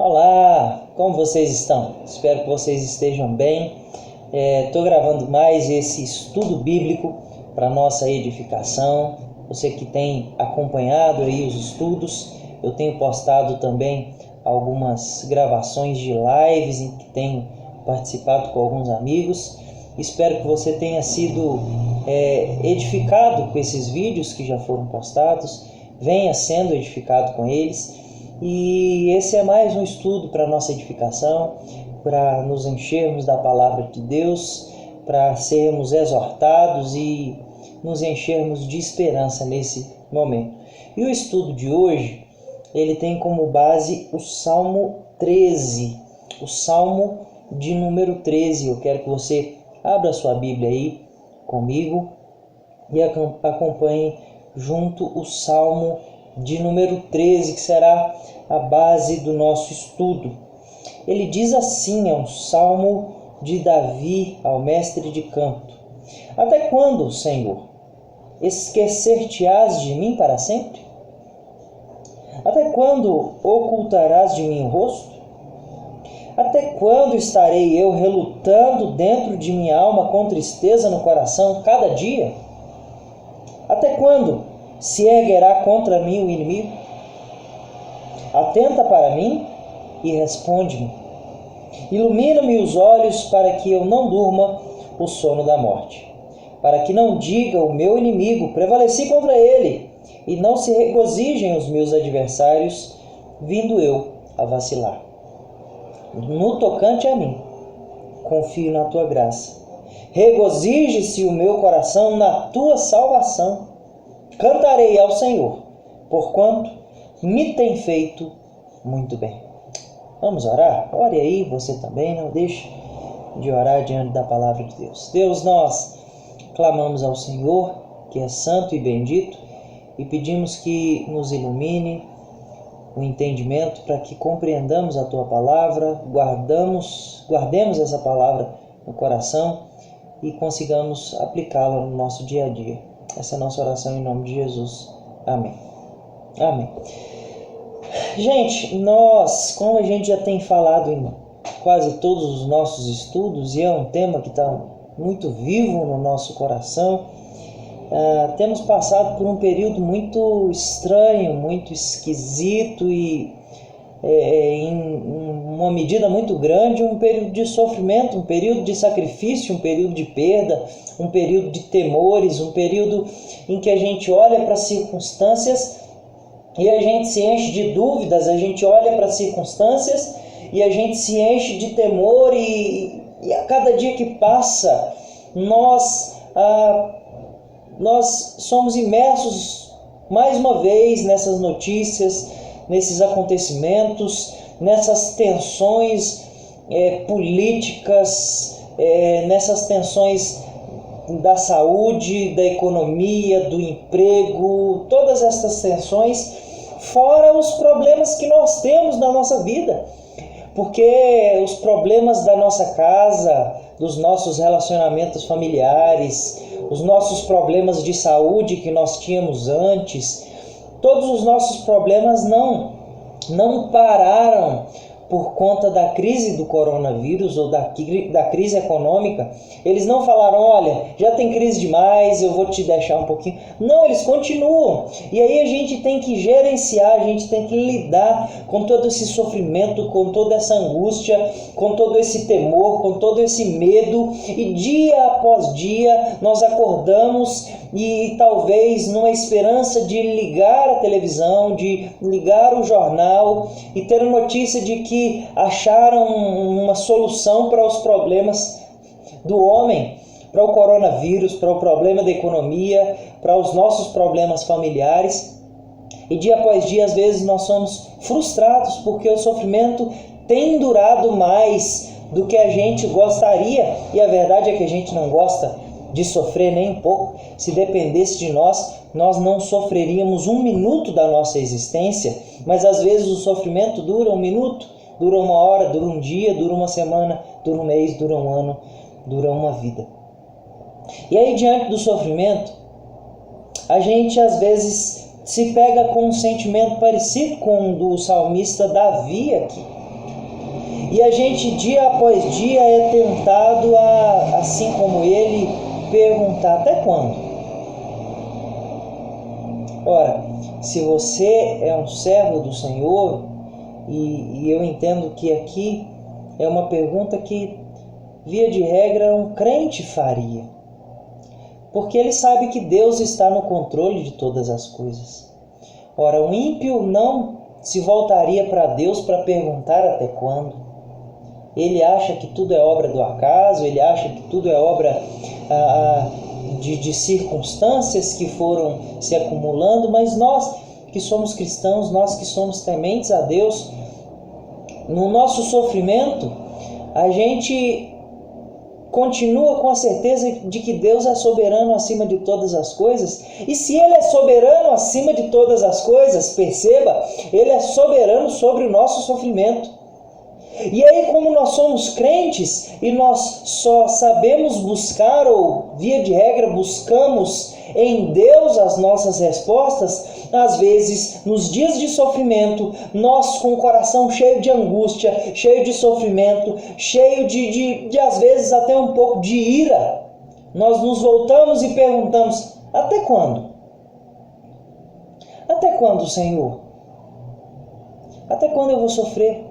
Olá, como vocês estão? Espero que vocês estejam bem. Estou gravando mais esse estudo bíblico para nossa edificação. Você que tem acompanhado aí os estudos, eu tenho postado também algumas gravações de lives em que tenho participado com alguns amigos. Espero que você tenha sido edificado com esses vídeos que já foram postados, venha sendo edificado com eles. E esse é mais um estudo para nossa edificação, para nos enchermos da palavra de Deus, para sermos exortados e nos enchermos de esperança nesse momento. E o estudo de hoje, ele tem como base o Salmo 13, o Salmo de número 13. Eu quero que você abra sua Bíblia aí comigo e acompanhe junto o Salmo de número 13, que será a base do nosso estudo. Ele diz assim, é um salmo de Davi ao mestre de canto: Até quando, Senhor, esquecer-te-ás de mim para sempre? Até quando ocultarás de mim o rosto? Até quando estarei eu relutando dentro de minha alma com tristeza no coração cada dia? Até quando se erguerá contra mim o inimigo? Atenta para mim e responde-me. Ilumina-me os olhos para que eu não durma o sono da morte, para que não diga o meu inimigo: prevaleci contra ele, e não se regozijem os meus adversários, vindo eu a vacilar. No tocante a mim, confio na tua graça. Regozije-se o meu coração na tua salvação. Cantarei ao Senhor, porquanto me tem feito muito bem. Vamos orar? Ore aí, você também, não deixe de orar diante da palavra de Deus. Deus, nós clamamos ao Senhor, que é santo e bendito, e pedimos que nos ilumine o entendimento para que compreendamos a tua palavra, guardemos essa palavra no coração e consigamos aplicá-la no nosso dia a dia. Essa é a nossa oração em nome de Jesus. Amém. Amém. Gente, como a gente já tem falado em quase todos os nossos estudos, e é um tema que está muito vivo no nosso coração, temos passado por um período muito estranho, muito esquisito e, em uma medida muito grande, um período de sofrimento, um período de sacrifício, um período de perda, um período de temores, um período em que a gente olha para as circunstâncias e a gente se enche de dúvidas, a gente olha para as circunstâncias e a gente se enche de temor e a cada dia que passa, nós somos imersos mais uma vez nessas notícias, nesses acontecimentos, nessas tensões políticas, nessas tensões da saúde, da economia, do emprego, todas essas tensões, fora os problemas que nós temos na nossa vida. Porque os problemas da nossa casa, dos nossos relacionamentos familiares, os nossos problemas de saúde que nós tínhamos antes, todos os nossos problemas não pararam por conta da crise do coronavírus ou da crise econômica. Eles não falaram: olha, já tem crise demais, eu vou te deixar um pouquinho. Não, eles continuam. E aí a gente tem que gerenciar, a gente tem que lidar com todo esse sofrimento, com toda essa angústia, com todo esse temor, com todo esse medo. E dia após dia nós acordamos e talvez numa esperança de ligar a televisão, de ligar o jornal e ter a notícia de que acharam uma solução para os problemas do homem, para o coronavírus, para o problema da economia, para os nossos problemas familiares. E dia após dia, às vezes, nós somos frustrados porque o sofrimento tem durado mais do que a gente gostaria. E a verdade é que a gente não gosta de sofrer nem um pouco. Se dependesse de nós, nós não sofreríamos um minuto da nossa existência. Mas às vezes o sofrimento dura um minuto, dura uma hora, dura um dia, dura uma semana, dura um mês, dura um ano, dura uma vida. E aí, diante do sofrimento, a gente às vezes se pega com um sentimento parecido com o do salmista Davi aqui. E a gente, dia após dia, é tentado a, assim como ele, perguntar: até quando? Ora, se você é um servo do Senhor, e eu entendo que aqui é uma pergunta que, via de regra, um crente faria, porque ele sabe que Deus está no controle de todas as coisas. Ora, o ímpio não se voltaria para Deus para perguntar até quando. Ele acha que tudo é obra do acaso, ele acha que tudo é obra de circunstâncias que foram se acumulando, mas nós que somos cristãos, nós que somos tementes a Deus, no nosso sofrimento, a gente continua com a certeza de que Deus é soberano acima de todas as coisas. E se Ele é soberano acima de todas as coisas, perceba, Ele é soberano sobre o nosso sofrimento. E aí, como nós somos crentes e nós só sabemos buscar, ou via de regra buscamos em Deus as nossas respostas, às vezes, nos dias de sofrimento, nós com o coração cheio de angústia, cheio de sofrimento, cheio de às vezes até um pouco de ira, nós nos voltamos e perguntamos: até quando? Até quando, Senhor? Até quando eu vou sofrer?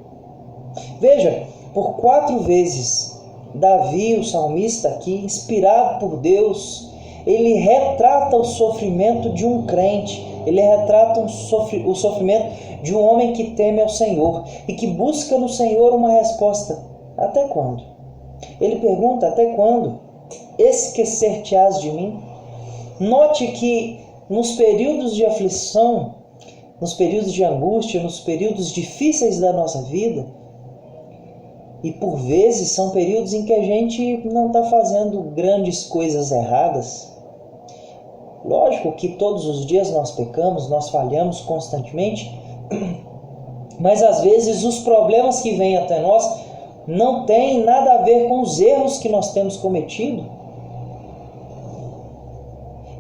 Veja, por 4 vezes, Davi, o salmista aqui, inspirado por Deus, ele retrata o sofrimento de um crente, ele retrata o sofrimento de um homem que teme ao Senhor e que busca no Senhor uma resposta. Até quando? Ele pergunta: até quando? Esquecer-te-ás de mim? Note que nos períodos de aflição, nos períodos de angústia, nos períodos difíceis da nossa vida, e por vezes são períodos em que a gente não está fazendo grandes coisas erradas. Lógico que todos os dias nós pecamos, nós falhamos constantemente, mas às vezes os problemas que vêm até nós não têm nada a ver com os erros que nós temos cometido.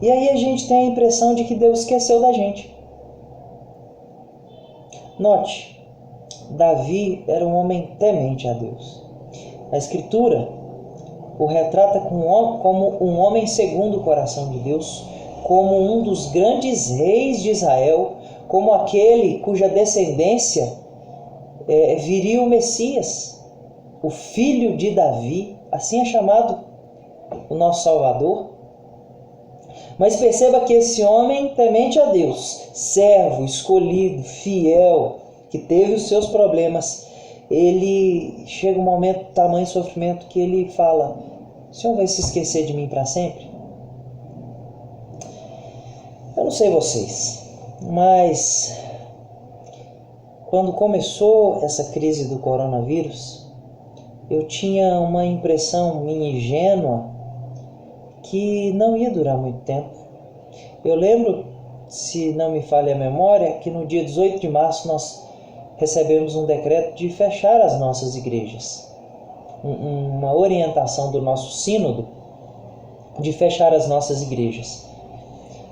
E aí a gente tem a impressão de que Deus esqueceu da gente. Note, Davi era um homem temente a Deus. A Escritura o retrata como um homem segundo o coração de Deus, como um dos grandes reis de Israel, como aquele cuja descendência viria o Messias, o filho de Davi, assim é chamado o nosso Salvador. Mas perceba que esse homem temente a Deus, servo, escolhido, fiel, que teve os seus problemas, ele chega um momento de tamanho sofrimento que ele fala: o Senhor vai se esquecer de mim para sempre? Eu não sei vocês, mas quando começou essa crise do coronavírus, eu tinha uma impressão minha ingênua que não ia durar muito tempo. Eu lembro, se não me falha a memória, que no dia 18 de março nós recebemos um decreto de fechar as nossas igrejas. Uma orientação do nosso sínodo de fechar as nossas igrejas.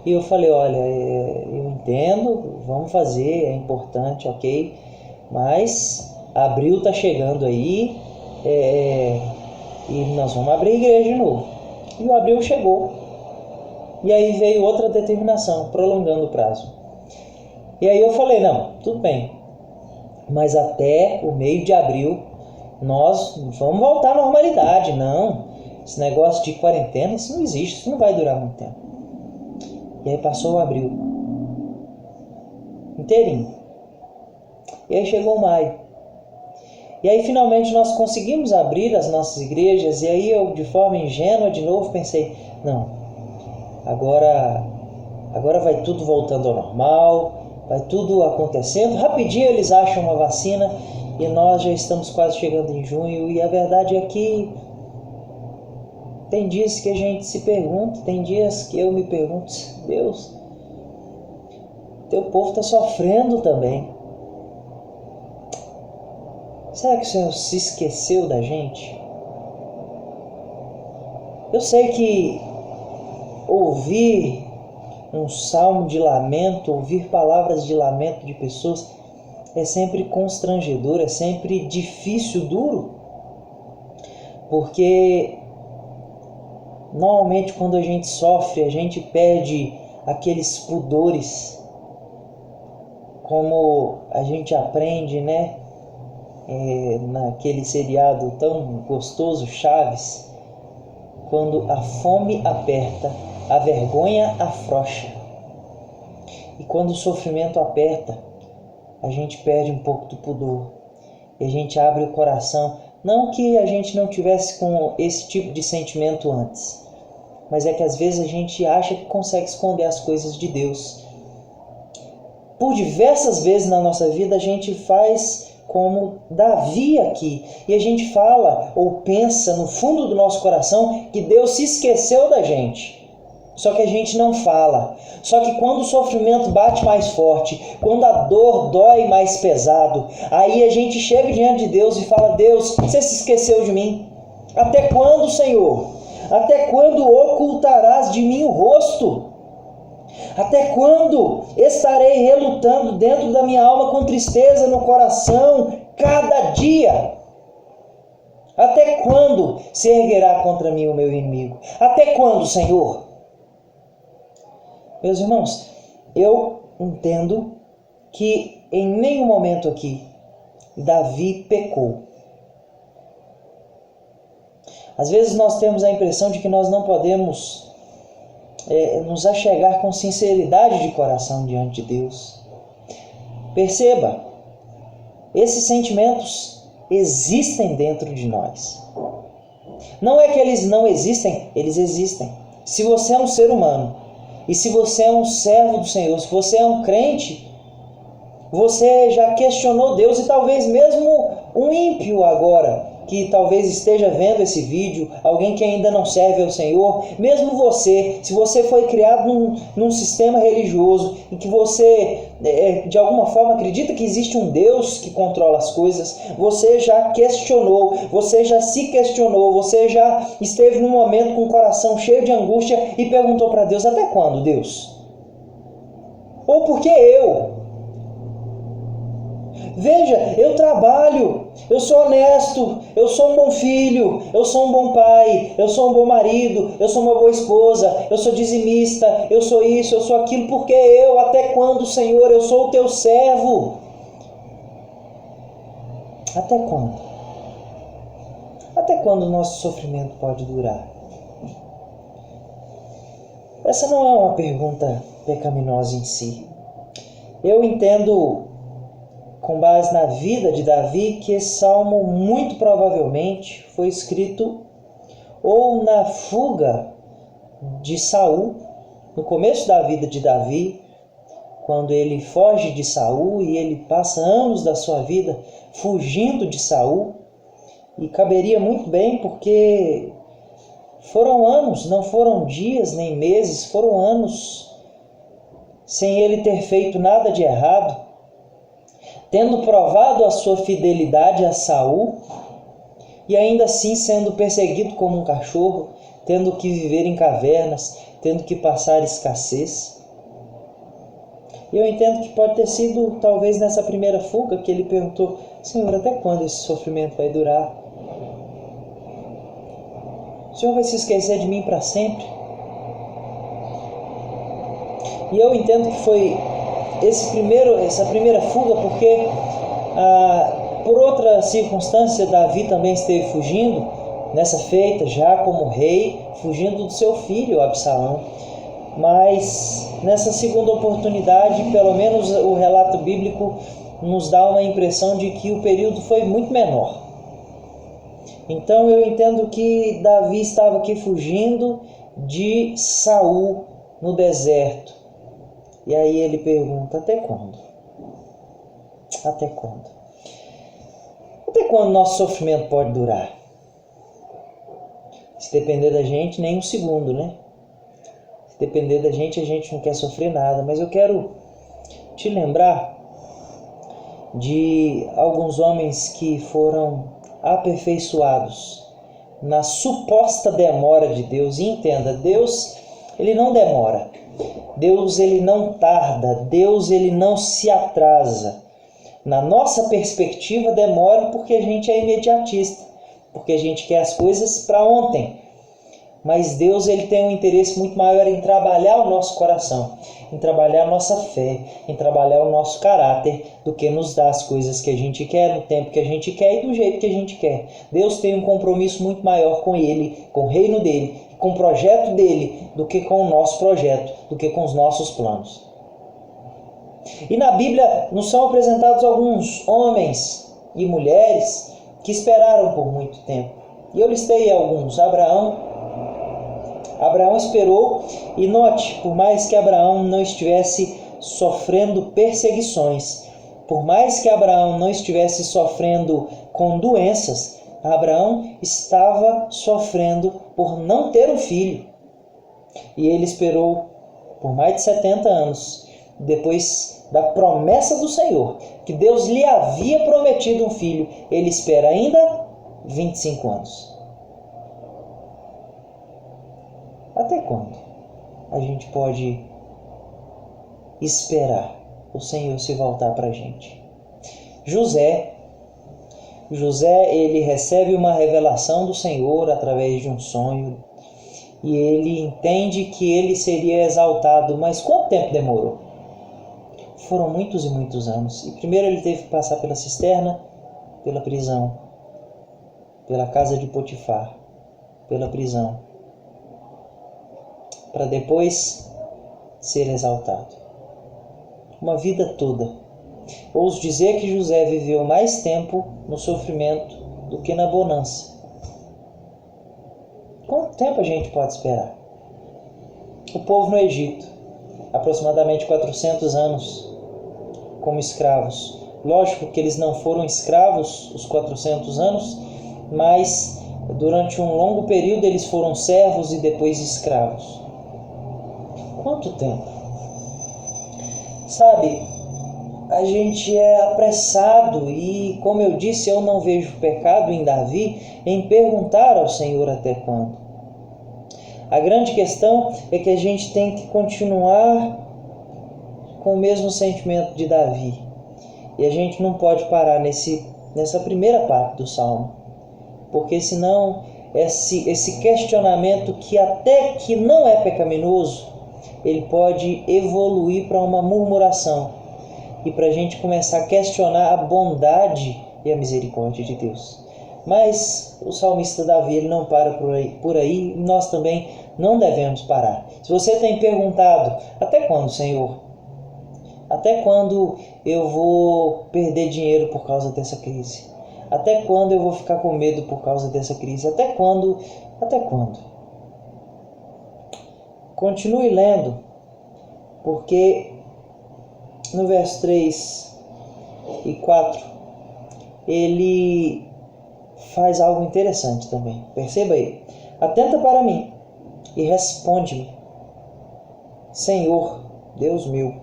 E eu falei: olha, eu entendo, vamos fazer, é importante, ok, mas abril está chegando aí e nós vamos abrir a igreja de novo. E o abril chegou. E aí veio outra determinação, prolongando o prazo. E aí eu falei: não, tudo bem, mas até o meio de abril nós vamos voltar à normalidade. Não, esse negócio de quarentena, isso não existe, isso não vai durar muito tempo. E aí passou o abril inteirinho. E aí chegou maio. E aí finalmente nós conseguimos abrir as nossas igrejas. E aí eu, de forma ingênua, de novo pensei: não, agora vai tudo voltando ao normal, vai tudo acontecendo. Rapidinho eles acham uma vacina e nós já estamos quase chegando em junho. E a verdade é que tem dias que a gente se pergunta, tem dias que eu me pergunto: Deus, teu povo está sofrendo também. Será que o Senhor se esqueceu da gente? Eu sei que ouvir um salmo de lamento, ouvir palavras de lamento de pessoas, é sempre constrangedor, é sempre difícil, duro, porque normalmente quando a gente sofre, a gente perde aqueles pudores, como a gente aprende, né? Naquele seriado tão gostoso, Chaves, quando a fome aperta, a vergonha afrouxa. E quando o sofrimento aperta, a gente perde um pouco do pudor. E a gente abre o coração. Não que a gente não tivesse com esse tipo de sentimento antes, mas é que às vezes a gente acha que consegue esconder as coisas de Deus. Por diversas vezes na nossa vida a gente faz como Davi aqui, e a gente fala ou pensa no fundo do nosso coração que Deus se esqueceu da gente. Só que a gente não fala. Só que quando o sofrimento bate mais forte, quando a dor dói mais pesado, aí a gente chega diante de Deus e fala: Deus, você se esqueceu de mim? Até quando, Senhor? Até quando ocultarás de mim o rosto? Até quando estarei relutando dentro da minha alma com tristeza no coração cada dia? Até quando se erguerá contra mim o meu inimigo? Até quando, Senhor? Meus irmãos, eu entendo que em nenhum momento aqui Davi pecou. Às vezes nós temos a impressão de que nós não podemos nos achegar com sinceridade de coração diante de Deus. Perceba, esses sentimentos existem dentro de nós. Não é que eles não existem, eles existem. Se você é um ser humano, e se você é um servo do Senhor, se você é um crente, você já questionou Deus, e talvez mesmo um ímpio agora, que talvez esteja vendo esse vídeo, alguém que ainda não serve ao Senhor, mesmo você, se você foi criado num sistema religioso em que você de alguma forma acredita que existe um Deus que controla as coisas, você já questionou, você já se questionou, você já esteve num momento com o coração cheio de angústia e perguntou para Deus: até quando, Deus? Ou por que eu? Veja, eu trabalho, eu sou honesto, eu sou um bom filho, eu sou um bom pai, eu sou um bom marido, eu sou uma boa esposa, eu sou dizimista, eu sou isso, eu sou aquilo, porque eu, até quando, Senhor, eu sou o teu servo? Até quando? Até quando o nosso sofrimento pode durar? Essa não é uma pergunta pecaminosa em si. Eu entendo, com base na vida de Davi, que esse salmo muito provavelmente foi escrito ou na fuga de Saul, no começo da vida de Davi, quando ele foge de Saul e ele passa anos da sua vida fugindo de Saul, e caberia muito bem porque foram anos, não foram dias nem meses, foram anos sem ele ter feito nada de errado, tendo provado a sua fidelidade a Saul, e ainda assim sendo perseguido como um cachorro, tendo que viver em cavernas, tendo que passar escassez. Eu entendo que pode ter sido, talvez nessa primeira fuga, que ele perguntou: Senhor, até quando esse sofrimento vai durar? O Senhor vai se esquecer de mim para sempre? E eu entendo que foi essa primeira fuga, porque por outra circunstância Davi também esteve fugindo, nessa feita já como rei, fugindo do seu filho Absalão. Mas nessa segunda oportunidade, pelo menos o relato bíblico nos dá uma impressão de que o período foi muito menor. Então eu entendo que Davi estava aqui fugindo de Saul no deserto. E aí ele pergunta: até quando? Até quando? Até quando nosso sofrimento pode durar? Se depender da gente, nem um segundo, né? Se depender da gente, a gente não quer sofrer nada. Mas eu quero te lembrar de alguns homens que foram aperfeiçoados na suposta demora de Deus. E entenda, Deus, ele não demora. Deus, ele não tarda. Deus, ele não se atrasa. na nossa perspectiva, demore porque a gente é imediatista, porque a gente quer as coisas para ontem. Mas Deus, ele tem um interesse muito maior em trabalhar o nosso coração, em trabalhar a nossa fé, em trabalhar o nosso caráter, do que nos dar as coisas que a gente quer, no tempo que a gente quer e do jeito que a gente quer. Deus tem um compromisso muito maior com Ele, com o reino dEle, com o projeto dEle, do que com o nosso projeto, do que com os nossos planos. E na Bíblia nos são apresentados alguns homens e mulheres que esperaram por muito tempo. E eu listei alguns. Abraão esperou, e note, por mais que Abraão não estivesse sofrendo perseguições, por mais que Abraão não estivesse sofrendo com doenças, Abraão estava sofrendo por não ter um filho. E ele esperou por mais de 70 anos, depois da promessa do Senhor, que Deus lhe havia prometido um filho, ele espera ainda 25 anos. Até quando a gente pode esperar o Senhor se voltar para a gente? José, ele recebe uma revelação do Senhor através de um sonho e ele entende que ele seria exaltado. Mas quanto tempo demorou? Foram muitos e muitos anos. E primeiro ele teve que passar pela cisterna, pela prisão, pela casa de Potifar, pela prisão, para depois ser exaltado. Uma vida toda. Ouso dizer que José viveu mais tempo no sofrimento do que na bonança. Quanto tempo a gente pode esperar? O povo no Egito, aproximadamente 400 anos como escravos. Lógico que eles não foram escravos os 400 anos, mas durante um longo período eles foram servos e depois escravos. Quanto tempo? Sabe, a gente é apressado e, como eu disse, eu não vejo pecado em Davi em perguntar ao Senhor até quando. A grande questão é que a gente tem que continuar com o mesmo sentimento de Davi. E a gente não pode parar nessa primeira parte do Salmo, porque senão esse questionamento, que até que não é pecaminoso, ele pode evoluir para uma murmuração e para a gente começar a questionar a bondade e a misericórdia de Deus. Mas o salmista Davi, ele não para por aí, e nós também não devemos parar. Se você tem perguntado, até quando, Senhor? Até quando eu vou perder dinheiro por causa dessa crise? Até quando eu vou ficar com medo por causa dessa crise? Até quando? Até quando? Continue lendo, porque no verso 3 e 4 ele faz algo interessante também. Perceba aí. Atenta para mim e responde-me, Senhor, Deus meu,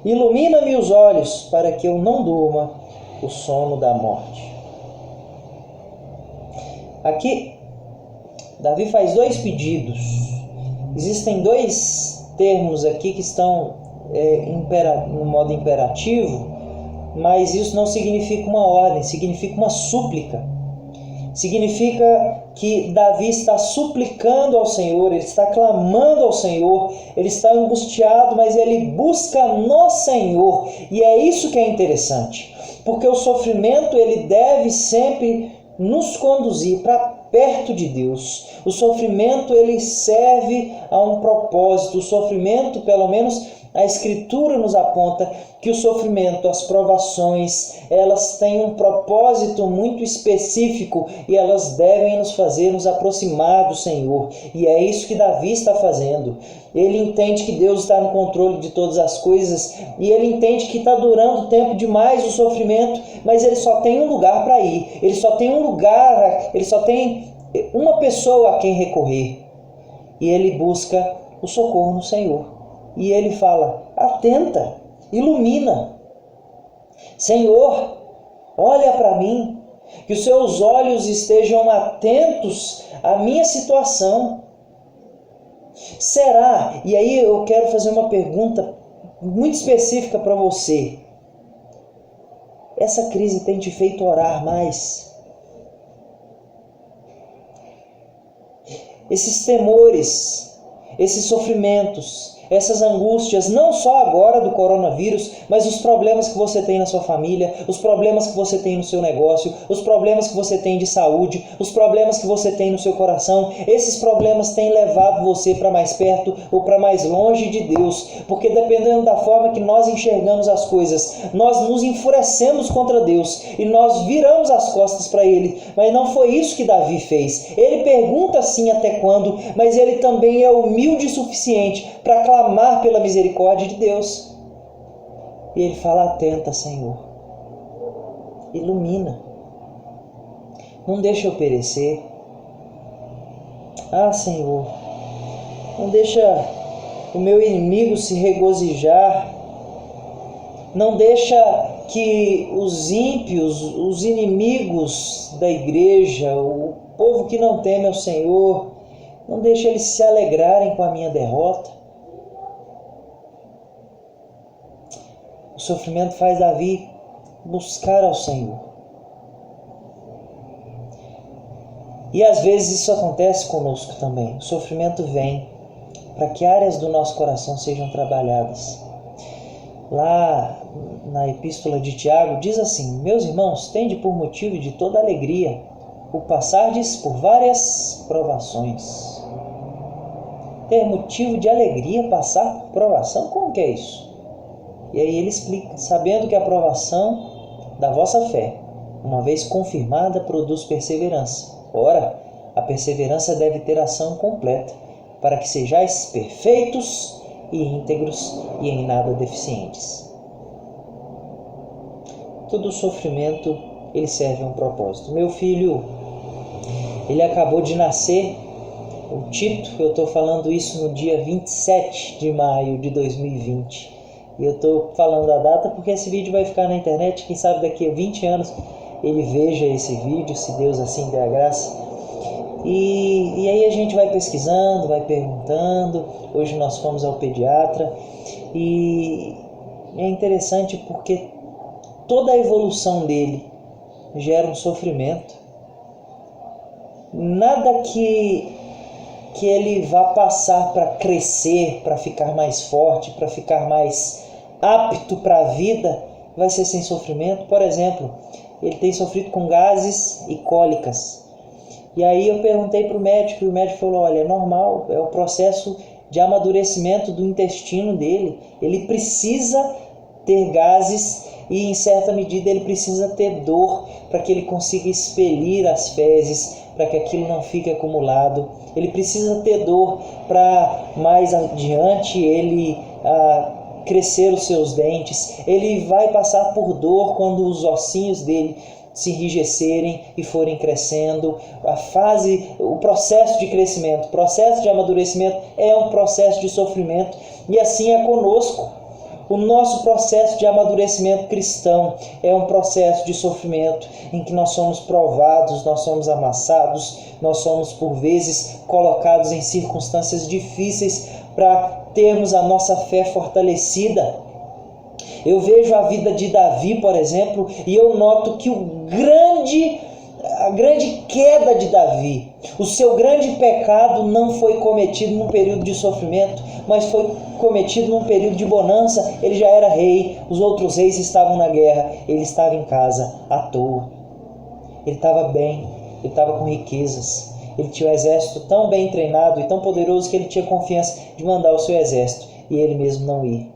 ilumina-me os olhos para que eu não durma o sono da morte. Aqui, Davi faz dois pedidos. Existem dois termos aqui que estão no modo imperativo, mas isso não significa uma ordem, significa uma súplica. Significa que Davi está suplicando ao Senhor, ele está clamando ao Senhor, ele está angustiado, mas ele busca no Senhor. E é isso que é interessante, porque o sofrimento ele deve sempre nos conduzir para perto de Deus. O sofrimento ele serve a um propósito. O sofrimento, pelo menos a Escritura nos aponta que o sofrimento, as provações, elas têm um propósito muito específico e elas devem nos fazer nos aproximar do Senhor. E é isso que Davi está fazendo. Ele entende que Deus está no controle de todas as coisas e ele entende que está durando tempo demais o sofrimento, mas ele só tem um lugar para ir. Ele só tem um lugar, ele só tem uma pessoa a quem recorrer. E ele busca o socorro no Senhor. E ele fala, atenta, ilumina. Senhor, olha para mim, que os seus olhos estejam atentos à minha situação. Será? E aí eu quero fazer uma pergunta muito específica para você. essa crise tem te feito orar mais? Esses temores, esses sofrimentos, essas angústias, não só agora do coronavírus, mas os problemas que você tem na sua família, os problemas que você tem no seu negócio, os problemas que você tem de saúde, os problemas que você tem no seu coração, esses problemas têm levado você para mais perto ou para mais longe de Deus, porque dependendo da forma que nós enxergamos as coisas, nós nos enfurecemos contra Deus e nós viramos as costas para Ele, mas não foi isso que Davi fez. Ele pergunta sim até quando, mas ele também é humilde o suficiente para clamar pela misericórdia de Deus. E ele fala: atenta, Senhor, ilumina, não deixa eu perecer. Ah, Senhor, não deixa o meu inimigo se regozijar, não deixa que os ímpios, os inimigos da igreja, o povo que não teme ao Senhor, não deixa eles se alegrarem com a minha derrota. O sofrimento faz Davi buscar ao Senhor. E às vezes isso acontece conosco também. O sofrimento vem para que áreas do nosso coração sejam trabalhadas. Lá na epístola de Tiago diz assim: meus irmãos, tende por motivo de toda alegria o passardes por várias provações. Ter motivo de alegria passar por provação? Como que é isso? E aí ele explica: sabendo que a provação da vossa fé, uma vez confirmada, produz perseverança. Ora, a perseverança deve ter ação completa, para que sejais perfeitos e íntegros e em nada deficientes. Todo sofrimento, ele serve a um propósito. Meu filho, ele acabou de nascer, o Tito. Eu estou falando isso no dia 27 de maio de 2020. E eu estou falando a data porque esse vídeo vai ficar na internet. Quem sabe daqui a 20 anos ele veja esse vídeo, se Deus assim der a graça. E aí a gente vai pesquisando, vai perguntando. Hoje nós fomos ao pediatra. E é interessante porque toda a evolução dele gera um sofrimento. Nada que ele vá passar para crescer, para ficar mais forte, para ficar mais apto para a vida, vai ser sem sofrimento. Por exemplo, ele tem sofrido com gases e cólicas. E aí eu perguntei para o médico, e o médico falou: olha, é normal, é o processo de amadurecimento do intestino dele. Ele precisa ter gases e, em certa medida, ele precisa ter dor para que ele consiga expelir as fezes, para que aquilo não fique acumulado. Ele precisa ter dor para mais adiante ele crescer os seus dentes. Ele vai passar por dor quando os ossinhos dele se enrijecerem e forem crescendo. O processo de crescimento, o processo de amadurecimento é um processo de sofrimento, e assim é conosco. O nosso processo de amadurecimento cristão é um processo de sofrimento em que nós somos provados, nós somos amassados, nós somos por vezes colocados em circunstâncias difíceis para termos a nossa fé fortalecida. Eu vejo a vida de Davi, por exemplo, e eu noto que a grande queda de Davi, o seu grande pecado não foi cometido num período de sofrimento, mas foi cometido num período de bonança. Ele já era rei, os outros reis estavam na guerra, ele estava em casa à toa. Ele estava bem, ele estava com riquezas, ele tinha um exército tão bem treinado e tão poderoso que ele tinha confiança de mandar o seu exército e ele mesmo não ir.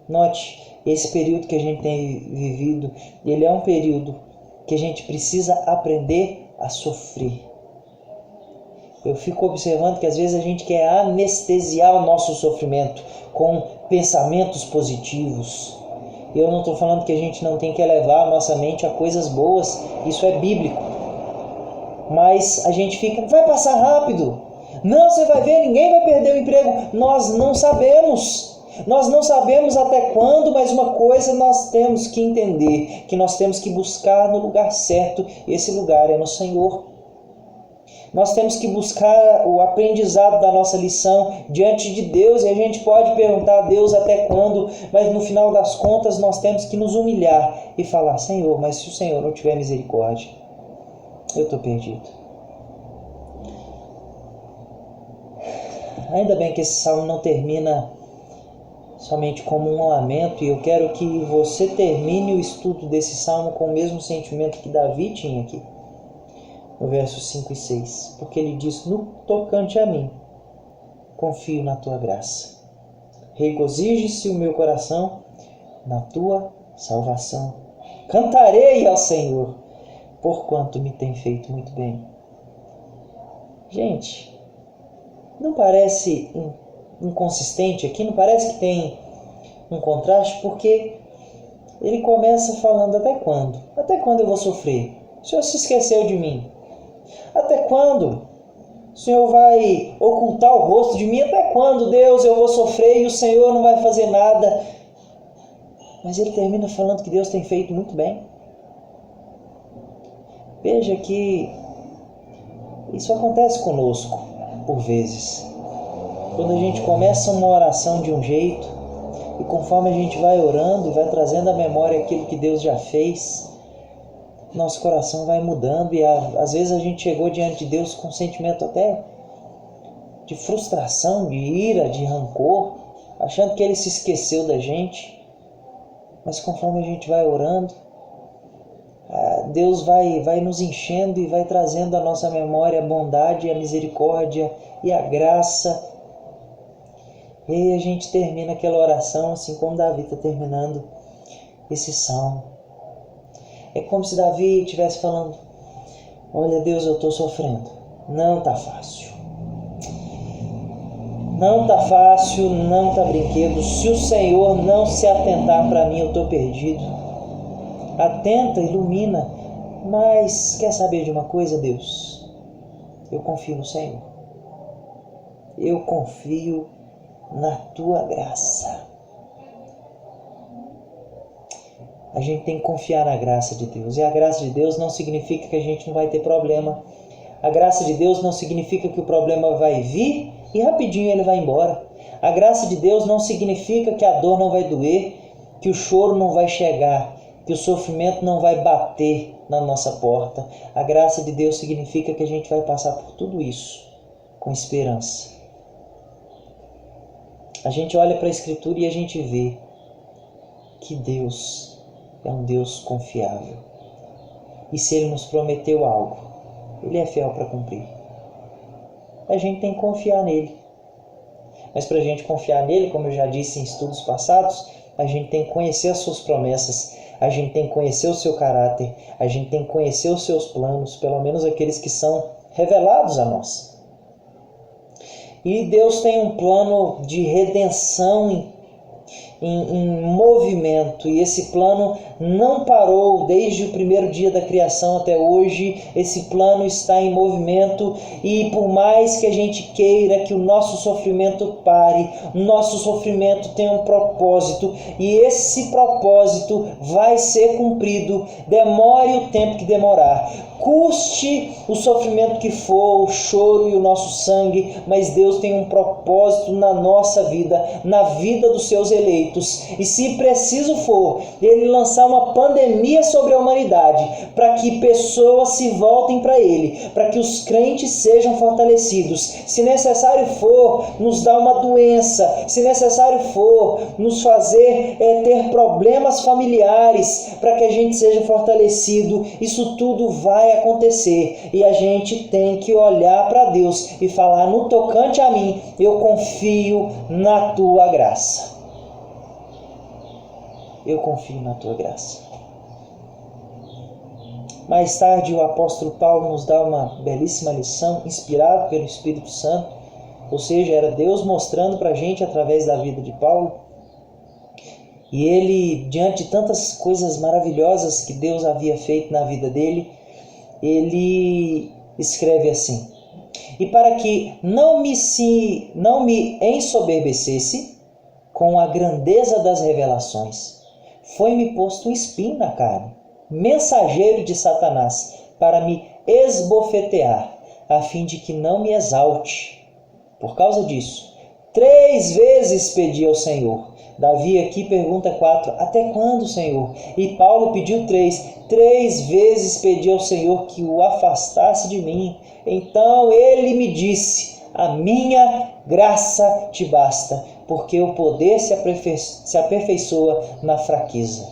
Note, esse período que a gente tem vivido, ele é um período que a gente precisa aprender a sofrer. Eu fico observando que às vezes a gente quer anestesiar o nosso sofrimento com pensamentos positivos. Eu não estou falando que a gente não tem que elevar a nossa mente a coisas boas, isso é bíblico. Mas a gente fica: vai passar rápido. Não, você vai ver, ninguém vai perder o emprego. Nós não sabemos. Nós não sabemos até quando, mas uma coisa nós temos que entender, que nós temos que buscar no lugar certo, e esse lugar é no Senhor. Nós temos que buscar o aprendizado da nossa lição diante de Deus, e a gente pode perguntar a Deus até quando, mas no final das contas nós temos que nos humilhar e falar: Senhor, mas se o Senhor não tiver misericórdia, eu estou perdido. Ainda bem que esse salmo não termina somente como um lamento, e eu quero que você termine o estudo desse salmo com o mesmo sentimento que Davi tinha aqui, no versos 5 e 6, porque ele diz: no tocante a mim, confio na tua graça. Regozije-se o meu coração na tua salvação. Cantarei ao Senhor, porquanto me tem feito muito bem. Gente, não parece inconsistente aqui? Não parece que tem um contraste? Porque ele começa falando: até quando? Até quando eu vou sofrer? O Senhor se esqueceu de mim. Até quando o Senhor vai ocultar o rosto de mim? Até quando, Deus, eu vou sofrer e o Senhor não vai fazer nada? Mas ele termina falando que Deus tem feito muito bem. Veja que isso acontece conosco por vezes. Quando a gente começa uma oração de um jeito, e conforme a gente vai orando e vai trazendo à memória aquilo que Deus já fez, nosso coração vai mudando, e às vezes a gente chegou diante de Deus com um sentimento até de frustração, de ira, de rancor, achando que Ele se esqueceu da gente. Mas conforme a gente vai orando, Deus vai nos enchendo e vai trazendo à nossa memória a bondade, a misericórdia e a graça. E aí a gente termina aquela oração assim como Davi está terminando esse salmo. É como se Davi estivesse falando: olha, Deus, eu estou sofrendo. Não está fácil. Não está fácil, não está brinquedo. Se o Senhor não se atentar para mim, eu estou perdido. Atenta, ilumina. Mas quer saber de uma coisa, Deus? Eu confio no Senhor. Eu confio na tua graça. A gente tem que confiar na graça de Deus. E a graça de Deus não significa que a gente não vai ter problema. A graça de Deus não significa que o problema vai vir e rapidinho ele vai embora. A graça de Deus não significa que a dor não vai doer, que o choro não vai chegar, que o sofrimento não vai bater na nossa porta. A graça de Deus significa que a gente vai passar por tudo isso com esperança. A gente olha para a Escritura e a gente vê que Deus é um Deus confiável. E se Ele nos prometeu algo, Ele é fiel para cumprir. A gente tem que confiar nele. Mas para a gente confiar nele, como eu já disse em estudos passados, a gente tem que conhecer as suas promessas, a gente tem que conhecer o seu caráter, a gente tem que conhecer os seus planos, pelo menos aqueles que são revelados a nós. E Deus tem um plano de redenção em movimento, e esse plano não parou desde o primeiro dia da criação até hoje. Esse plano está em movimento, e por mais que a gente queira que o nosso sofrimento pare, o nosso sofrimento tem um propósito, e esse propósito vai ser cumprido, demore o tempo que demorar, custe o sofrimento que for, o choro e o nosso sangue, mas Deus tem um propósito na nossa vida, na vida dos seus eleitos. E se preciso for, Ele lançar uma pandemia sobre a humanidade, para que pessoas se voltem para Ele, para que os crentes sejam fortalecidos. Se necessário for, nos dar uma doença, se necessário for, nos fazer ter problemas familiares, para que a gente seja fortalecido, isso tudo vai acontecer. E a gente tem que olhar para Deus e falar: no tocante a mim, eu confio na tua graça. Eu confio na tua graça. Mais tarde o apóstolo Paulo nos dá uma belíssima lição, inspirado pelo Espírito Santo, ou seja, era Deus mostrando para a gente através da vida de Paulo. E ele, diante de tantas coisas maravilhosas que Deus havia feito na vida dele, ele escreve assim: e para que não me ensoberbecesse com a grandeza das revelações, foi-me posto um espinho na carne, mensageiro de Satanás, para me esbofetear, a fim de que não me exalte. Por causa disso, 3 vezes pedi ao Senhor. Davi aqui pergunta 4, até quando, Senhor? E Paulo pediu 3 vezes pedi ao Senhor que o afastasse de mim. Então ele me disse, a minha graça te basta, porque o poder se aperfeiçoa na fraqueza.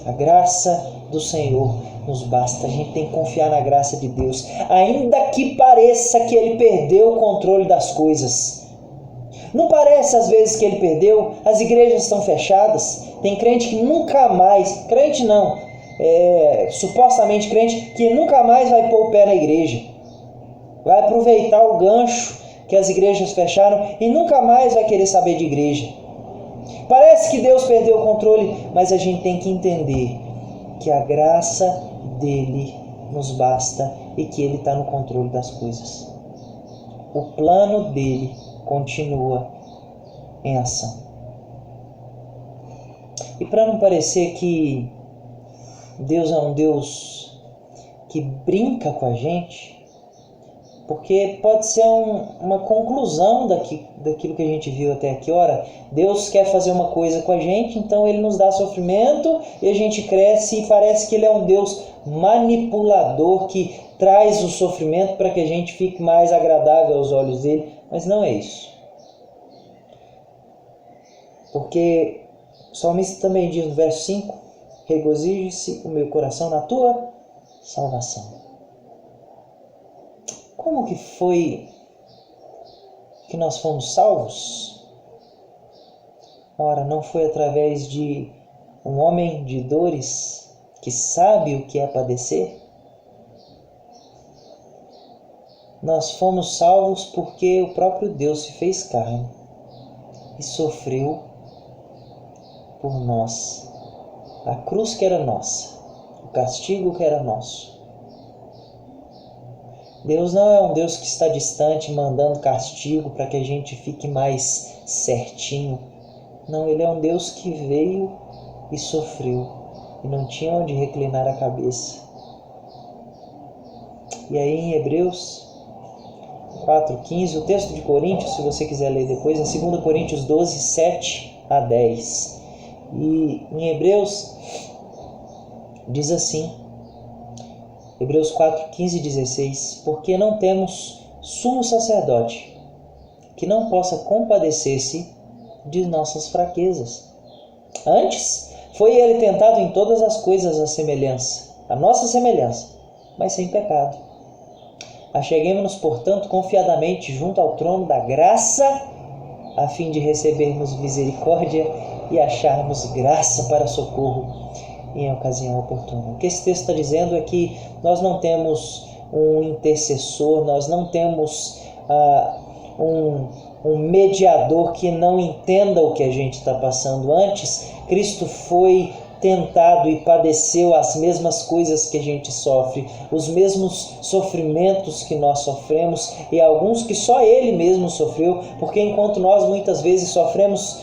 A graça do Senhor nos basta. A gente tem que confiar na graça de Deus, ainda que pareça que ele perdeu o controle das coisas. Não parece às vezes que ele perdeu? As igrejas estão fechadas. Tem crente que nunca mais, crente não, supostamente crente, que nunca mais vai pôr o pé na igreja. Vai aproveitar o gancho que as igrejas fecharam e nunca mais vai querer saber de igreja. Parece que Deus perdeu o controle, mas a gente tem que entender que a graça dele nos basta e que ele está no controle das coisas. O plano dele continua em ação. E para não parecer que Deus é um Deus que brinca com a gente, porque pode ser uma conclusão daquilo que a gente viu até aqui. Ora, Deus quer fazer uma coisa com a gente, então Ele nos dá sofrimento e a gente cresce e parece que Ele é um Deus manipulador que traz o sofrimento para que a gente fique mais agradável aos olhos dele. Mas não é isso. Porque o salmista também diz no verso 5, regozije-se o meu coração na tua salvação. Como que foi que nós fomos salvos? Ora, não foi através de um homem de dores que sabe o que é padecer? Nós fomos salvos porque o próprio Deus se fez carne e sofreu por nós. A cruz que era nossa, o castigo que era nosso. Deus não é um Deus que está distante mandando castigo para que a gente fique mais certinho. Não, Ele é um Deus que veio e sofreu e não tinha onde reclinar a cabeça. E aí em Hebreus 4:15, o texto de Coríntios, se você quiser ler depois, é 2 Coríntios 12, 7 a 10. E em Hebreus diz assim, Hebreus 4, 15 e 16, porque não temos sumo sacerdote que não possa compadecer-se de nossas fraquezas. Antes, foi ele tentado em todas as coisas a nossa semelhança, mas sem pecado. Acheguemo-nos, portanto, confiadamente junto ao trono da graça, a fim de recebermos misericórdia e acharmos graça para socorro em ocasião oportuna. O que esse texto está dizendo é que nós não temos um intercessor, nós não temos um mediador que não entenda o que a gente está passando. Antes, Cristo foi tentado e padeceu as mesmas coisas que a gente sofre, os mesmos sofrimentos que nós sofremos e alguns que só Ele mesmo sofreu, porque enquanto nós muitas vezes sofremos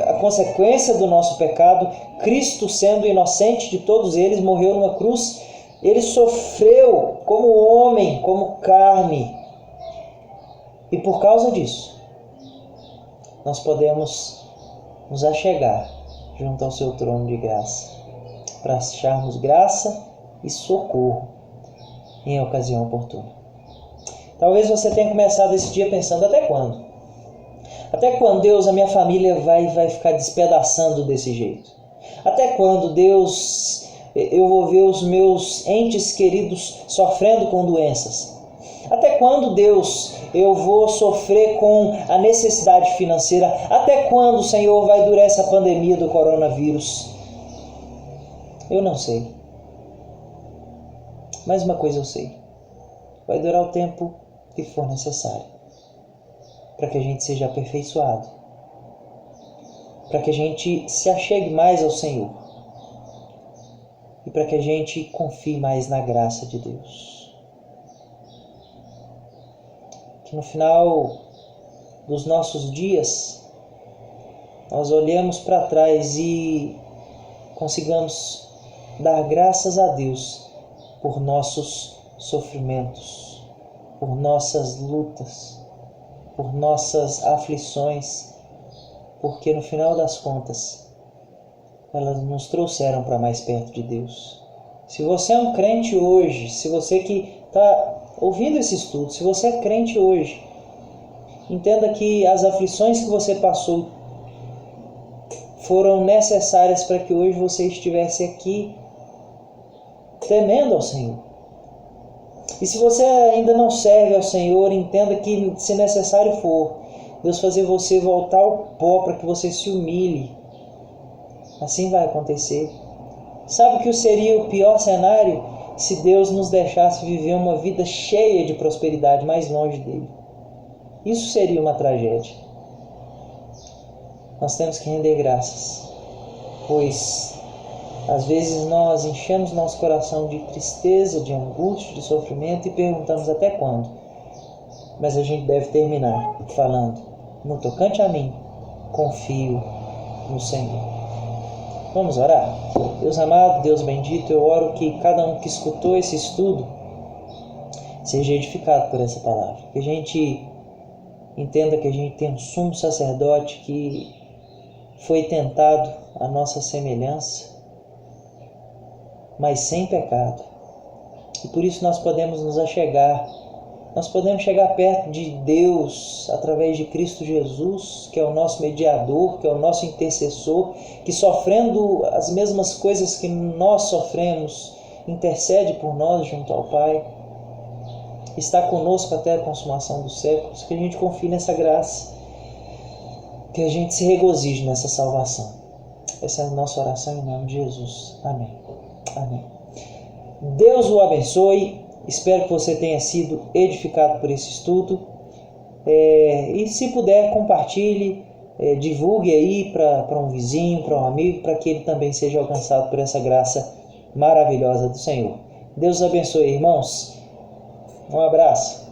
a consequência do nosso pecado, Cristo, sendo inocente de todos eles, morreu numa cruz. Ele sofreu como homem, como carne. E por causa disso, nós podemos nos achegar junto ao seu trono de graça, para acharmos graça e socorro em ocasião oportuna. Talvez você tenha começado esse dia pensando, até quando? Até quando, Deus, a minha família vai ficar despedaçando desse jeito? Até quando, Deus, eu vou ver os meus entes queridos sofrendo com doenças? Até quando, Deus, eu vou sofrer com a necessidade financeira? Até quando, Senhor, vai durar essa pandemia do coronavírus? Eu não sei. Mas uma coisa eu sei. Vai durar o tempo que for necessário, para que a gente seja aperfeiçoado, para que a gente se achegue mais ao Senhor e para que a gente confie mais na graça de Deus. Que no final dos nossos dias nós olhemos para trás e consigamos dar graças a Deus por nossos sofrimentos, por nossas lutas, por nossas aflições, porque no final das contas, elas nos trouxeram para mais perto de Deus. Se você é um crente hoje, se você que está ouvindo esse estudo, se você é crente hoje, entenda que as aflições que você passou foram necessárias para que hoje você estivesse aqui temendo ao Senhor. E se você ainda não serve ao Senhor, entenda que, se necessário for, Deus fazer você voltar ao pó para que você se humilhe. Assim vai acontecer. Sabe o que seria o pior cenário? Se Deus nos deixasse viver uma vida cheia de prosperidade mais longe dele. Isso seria uma tragédia. Nós temos que render graças, pois às vezes nós enchemos nosso coração de tristeza, de angústia, de sofrimento e perguntamos até quando. Mas a gente deve terminar falando: no tocante a mim, confio no Senhor. Vamos orar? Deus amado, Deus bendito, eu oro que cada um que escutou esse estudo seja edificado por essa palavra. Que a gente entenda que a gente tem um sumo sacerdote que foi tentado à nossa semelhança, mas sem pecado. E por isso nós podemos nos achegar. Nós podemos chegar perto de Deus através de Cristo Jesus, que é o nosso mediador, que é o nosso intercessor, que, sofrendo as mesmas coisas que nós sofremos, intercede por nós junto ao Pai. Está conosco até a consumação dos séculos. Que a gente confie nessa graça, que a gente se regozije nessa salvação. Essa é a nossa oração em nome de Jesus. Amém. Amém. Deus o abençoe. Espero que você tenha sido edificado por esse estudo. E se puder, compartilhe, divulgue aí para um vizinho, para um amigo, para que ele também seja alcançado por essa graça maravilhosa do Senhor. Deus os abençoe, irmãos. Um abraço.